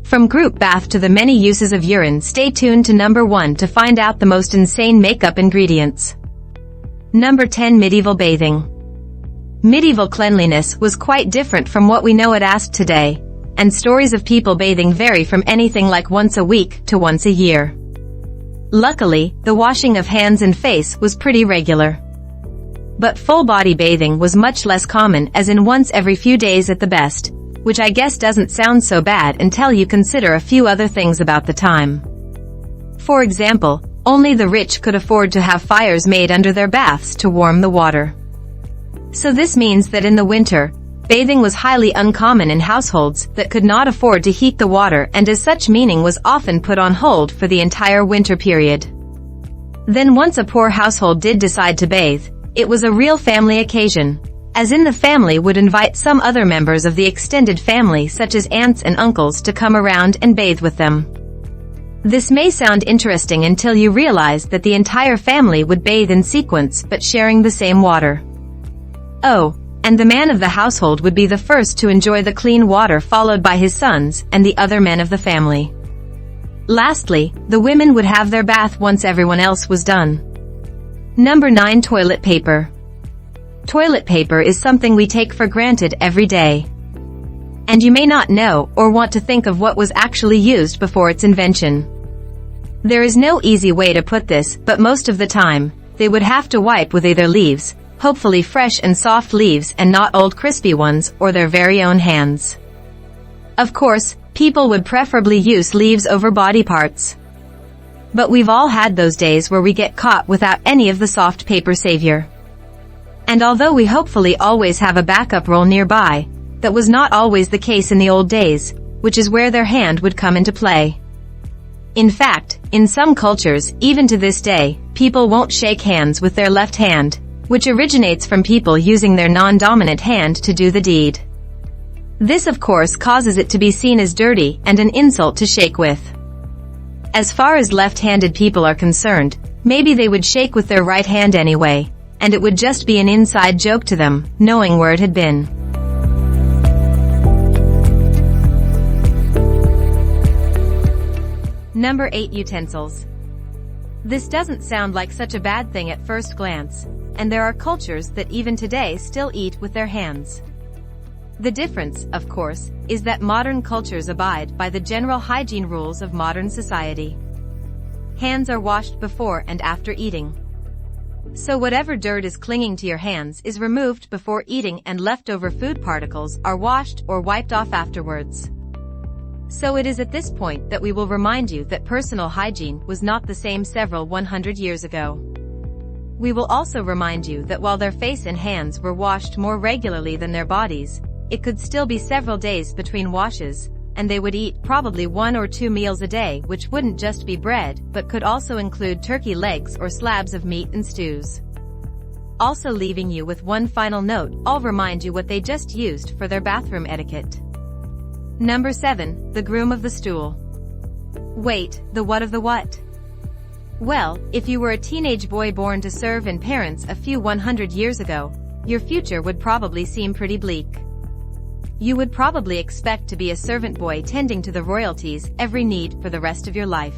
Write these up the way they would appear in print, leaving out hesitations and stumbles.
From group bath to the many uses of urine, stay tuned to number 1 to find out the most insane makeup ingredients. Number 10. Medieval bathing. Medieval cleanliness was quite different from what we know it as today, and stories of people bathing vary from anything like once a week to once a year. Luckily, the washing of hands and face was pretty regular. But full-body bathing was much less common, as in once every few days at the best, which I guess doesn't sound so bad until you consider a few other things about the time. For example, only the rich could afford to have fires made under their baths to warm the water. So this means that in the winter, bathing was highly uncommon in households that could not afford to heat the water, and as such meaning was often put on hold for the entire winter period. Then once a poor household did decide to bathe, it was a real family occasion, as in the family would invite some other members of the extended family such as aunts and uncles to come around and bathe with them. This may sound interesting until you realize that the entire family would bathe in sequence but sharing the same water. Oh, and the man of the household would be the first to enjoy the clean water, followed by his sons and the other men of the family. Lastly, the women would have their bath once everyone else was done. Number 9. Toilet paper. Toilet paper is something we take for granted every day. And you may not know or want to think of what was actually used before its invention. There is no easy way to put this, but most of the time, they would have to wipe with either leaves, hopefully fresh and soft leaves and not old crispy ones, or their very own hands. Of course, people would preferably use leaves over body parts. But we've all had those days where we get caught without any of the soft paper savior. And although we hopefully always have a backup roll nearby, that was not always the case in the old days, which is where their hand would come into play. In fact, in some cultures, even to this day, people won't shake hands with their left hand, which originates from people using their non-dominant hand to do the deed. This of course causes it to be seen as dirty and an insult to shake with. As far as left-handed people are concerned, maybe they would shake with their right hand anyway, and it would just be an inside joke to them, knowing where it had been. Number 8. Utensils. This doesn't sound like such a bad thing at first glance, and there are cultures that even today still eat with their hands. The difference, of course, is that modern cultures abide by the general hygiene rules of modern society. Hands are washed before and after eating. So whatever dirt is clinging to your hands is removed before eating, and leftover food particles are washed or wiped off afterwards. So it is at this point that we will remind you that personal hygiene was not the same several 100 years ago. We will also remind you that while their face and hands were washed more regularly than their bodies, it could still be several days between washes, and they would eat probably 1 or 2 meals a day, which wouldn't just be bread, but could also include turkey legs or slabs of meat and stews. Also leaving you with one final note, I'll remind you what they just used for their bathroom etiquette. Number 7. The groom of the stool. Wait, the what of the what? Well, if you were a teenage boy born to serve in parents a few 100 years ago, your future would probably seem pretty bleak. You would probably expect to be a servant boy tending to the royalties' every need for the rest of your life.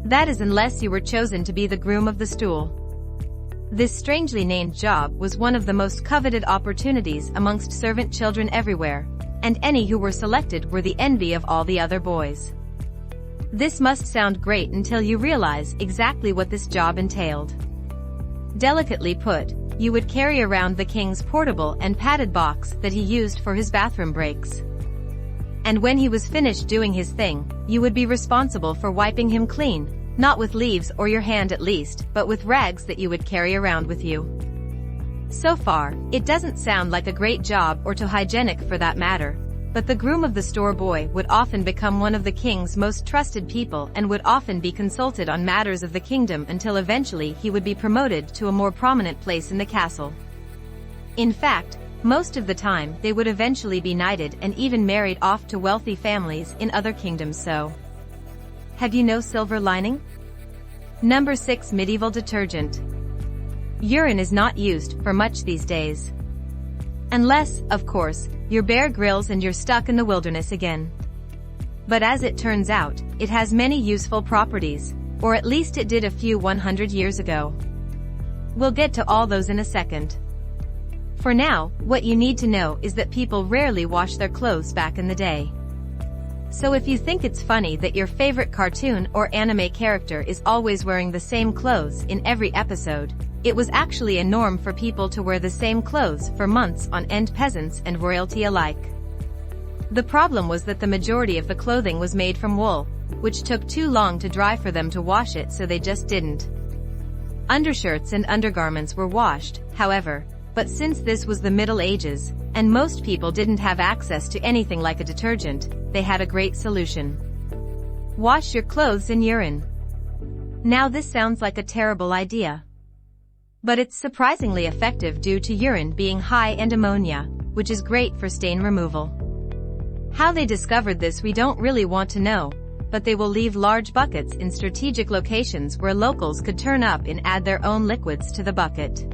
That is, unless you were chosen to be the groom of the stool. This strangely named job was one of the most coveted opportunities amongst servant children everywhere, and any who were selected were the envy of all the other boys. This must sound great until you realize exactly what this job entailed. Delicately put, you would carry around the king's portable and padded box that he used for his bathroom breaks. And when he was finished doing his thing, you would be responsible for wiping him clean, not with leaves or your hand at least, but with rags that you would carry around with you. So far, it doesn't sound like a great job, or too hygienic for that matter, but the groom of the store boy would often become one of the king's most trusted people and would often be consulted on matters of the kingdom until eventually he would be promoted to a more prominent place in the castle. In fact, most of the time they would eventually be knighted and even married off to wealthy families in other kingdoms. So, have you no silver lining? Number 6. Medieval detergent. Urine is not used for much these days. Unless, of course, you're Bear Grylls and you're stuck in the wilderness again. But as it turns out, it has many useful properties, or at least it did a few 100 years ago. We'll get to all those in a second. For now, what you need to know is that people rarely wash their clothes back in the day. So if you think it's funny that your favorite cartoon or anime character is always wearing the same clothes in every episode, it was actually a norm for people to wear the same clothes for months on end, peasants and royalty alike. The problem was that the majority of the clothing was made from wool, which took too long to dry for them to wash it, so they just didn't. Undershirts and undergarments were washed, however, but since this was the Middle Ages, and most people didn't have access to anything like a detergent, they had a great solution. Wash your clothes in urine. Now this sounds like a terrible idea. But it's surprisingly effective due to urine being high in ammonia, which is great for stain removal. How they discovered this we don't really want to know, but they will leave large buckets in strategic locations where locals could turn up and add their own liquids to the bucket.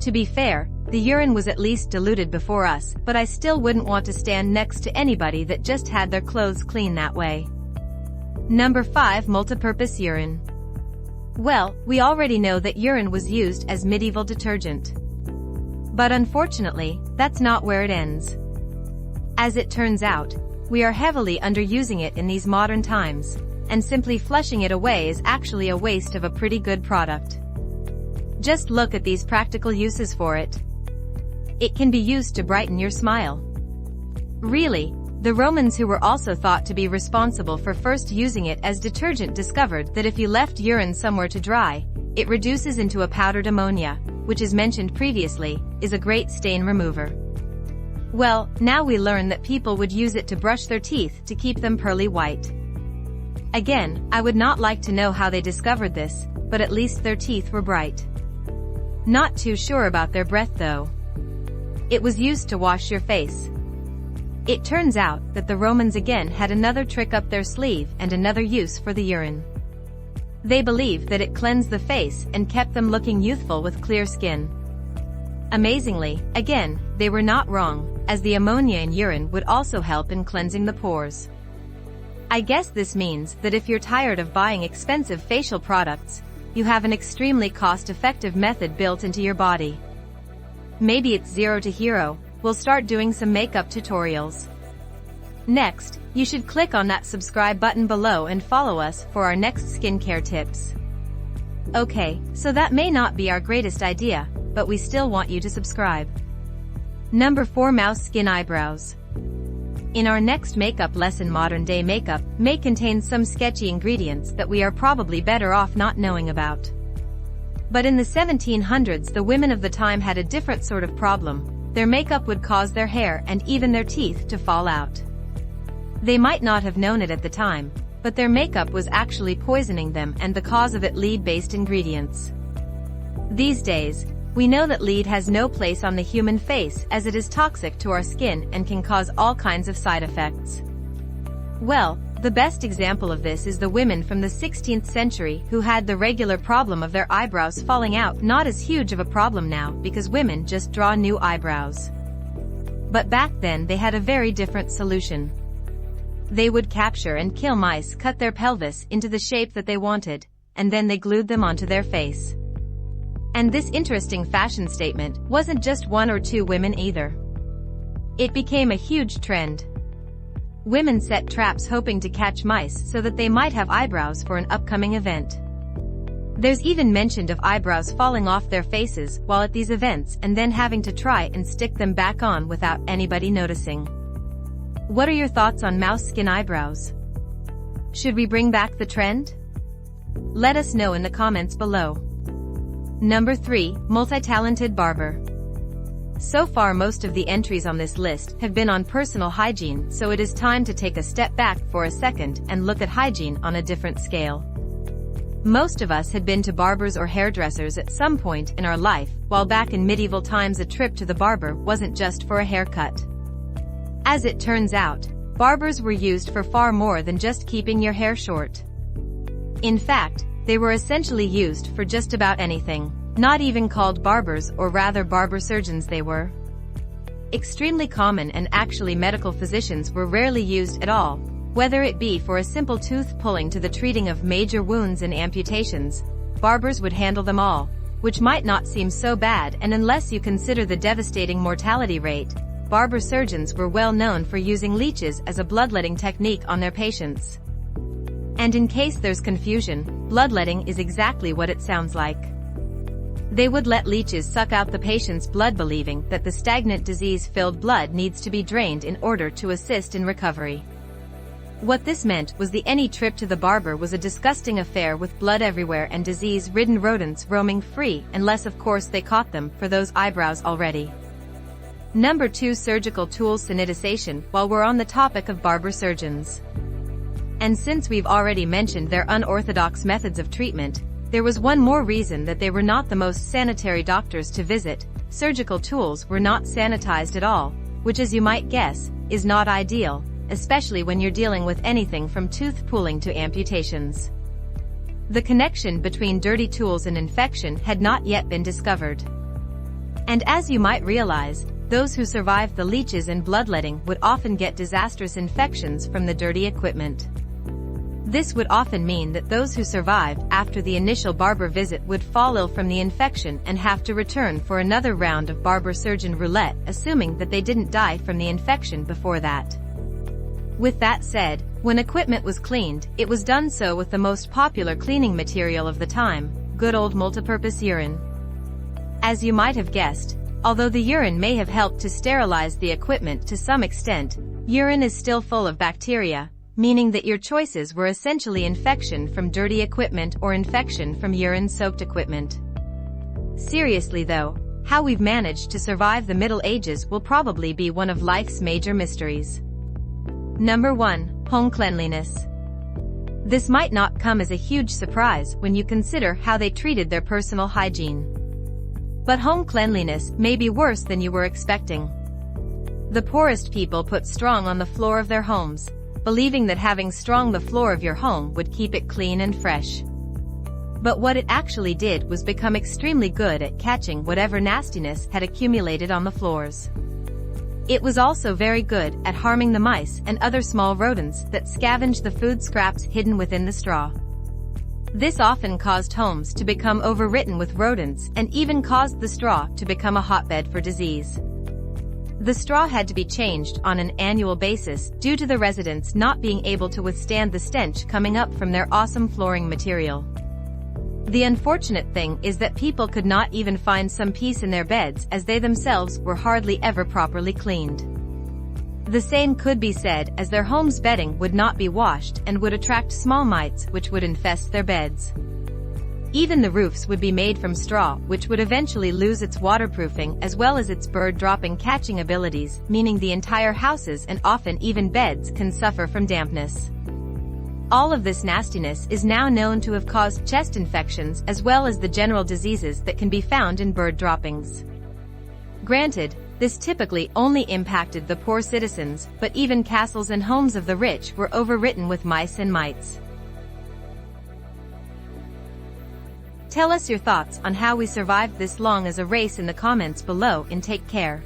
To be fair, the urine was at least diluted before us, but I still wouldn't want to stand next to anybody that just had their clothes clean that way. Number 5. Multipurpose urine. Well, we already know that urine was used as medieval detergent. But unfortunately, that's not where it ends. As it turns out, we are heavily underusing it in these modern times, and simply flushing it away is actually a waste of a pretty good product. Just look at these practical uses for it. It can be used to brighten your smile. Really, the Romans, who were also thought to be responsible for first using it as detergent, discovered that if you left urine somewhere to dry, it reduces into a powdered ammonia, which, as mentioned previously, is a great stain remover. Well, now we learn that people would use it to brush their teeth to keep them pearly white. Again, I would not like to know how they discovered this, but at least their teeth were bright. Not too sure about their breath though. It was used to wash your face. It turns out that the Romans again had another trick up their sleeve and another use for the urine. They believed that it cleansed the face and kept them looking youthful with clear skin. Amazingly, again, they were not wrong, as the ammonia in urine would also help in cleansing the pores. I guess this means that if you're tired of buying expensive facial products, you have an extremely cost-effective method built into your body. Maybe it's zero to hero. We'll start doing some makeup tutorials. Next, you should click on that subscribe button below and follow us for our next skincare tips. Okay, so that may not be our greatest idea, but we still want you to subscribe. Number 4. Mouse skin eyebrows. In our next makeup lesson, modern-day makeup may contain some sketchy ingredients that we are probably better off not knowing about. But in the 1700s, the women of the time had a different sort of problem. Their makeup would cause their hair and even their teeth to fall out. They might not have known it at the time, but their makeup was actually poisoning them, and the cause of it lead-based ingredients. These days, we know that lead has no place on the human face, as it is toxic to our skin and can cause all kinds of side effects. Well, the best example of this is the women from the 16th century who had the regular problem of their eyebrows falling out. Not as huge of a problem now because women just draw new eyebrows. But back then they had a very different solution. They would capture and kill mice, cut their pelvis into the shape that they wanted, and then they glued them onto their face. And this interesting fashion statement wasn't just one or two women either. It became a huge trend. Women set traps hoping to catch mice so that they might have eyebrows for an upcoming event. There's even mention of eyebrows falling off their faces while at these events and then having to try and stick them back on without anybody noticing. What are your thoughts on mouse skin eyebrows? Should we bring back the trend? Let us know in the comments below. Number 3. Multi-talented barber. So far most of the entries on this list have been on personal hygiene, so it is time to take a step back for a second and look at hygiene on a different scale. Most of us had been to barbers or hairdressers at some point in our life, while back in medieval times a trip to the barber wasn't just for a haircut. As it turns out, barbers were used for far more than just keeping your hair short. In fact, they were essentially used for just about anything. Not even called barbers, or rather barber surgeons they were. Extremely common, and actually medical physicians were rarely used at all, Whether it be for a simple tooth pulling to the treating of major wounds and amputations, barbers would handle them all, which might not seem so bad, and unless you consider the devastating mortality rate, barber surgeons were well known for using leeches as a bloodletting technique on their patients. And in case there's confusion, bloodletting is exactly what it sounds like. They would let leeches suck out the patient's blood, believing that the stagnant disease-filled blood needs to be drained in order to assist in recovery. What this meant was any trip to the barber was a disgusting affair with blood everywhere and disease-ridden rodents roaming free, unless of course they caught them for those eyebrows already. Number 2. Surgical tools sanitization. While we're on the topic of barber surgeons, and since we've already mentioned their unorthodox methods of treatment, there was one more reason that they were not the most sanitary doctors to visit. Surgical tools were not sanitized at all, which, as you might guess, is not ideal, especially when you're dealing with anything from tooth pulling to amputations. The connection between dirty tools and infection had not yet been discovered. And as you might realize, those who survived the leeches and bloodletting would often get disastrous infections from the dirty equipment. This would often mean that those who survived after the initial barber visit would fall ill from the infection and have to return for another round of barber surgeon roulette, assuming that they didn't die from the infection before that. With that said, when equipment was cleaned, it was done so with the most popular cleaning material of the time, good old multipurpose urine. As you might have guessed, although the urine may have helped to sterilize the equipment to some extent, urine is still full of bacteria, meaning that your choices were essentially infection from dirty equipment or infection from urine-soaked equipment. Seriously though, how we've managed to survive the Middle Ages will probably be one of life's major mysteries. Number 1. Home cleanliness. This might not come as a huge surprise when you consider how they treated their personal hygiene. But home cleanliness may be worse than you were expecting. The poorest people put straw on the floor of their homes, believing that having straw the floor of your home would keep it clean and fresh. But what it actually did was become extremely good at catching whatever nastiness had accumulated on the floors. It was also very good at harming the mice and other small rodents that scavenged the food scraps hidden within the straw. This often caused homes to become overwritten with rodents and even caused the straw to become a hotbed for disease. The straw had to be changed on an annual basis due to the residents not being able to withstand the stench coming up from their awesome flooring material. The unfortunate thing is that people could not even find some peace in their beds, as they themselves were hardly ever properly cleaned. The same could be said as their home's bedding would not be washed and would attract small mites which would infest their beds. Even the roofs would be made from straw, which would eventually lose its waterproofing as well as its bird-dropping catching abilities, meaning the entire houses and often even beds can suffer from dampness. All of this nastiness is now known to have caused chest infections as well as the general diseases that can be found in bird droppings. Granted, this typically only impacted the poor citizens, but even castles and homes of the rich were overwritten with mice and mites. Tell us your thoughts on how we survived this long as a race in the comments below, and take care.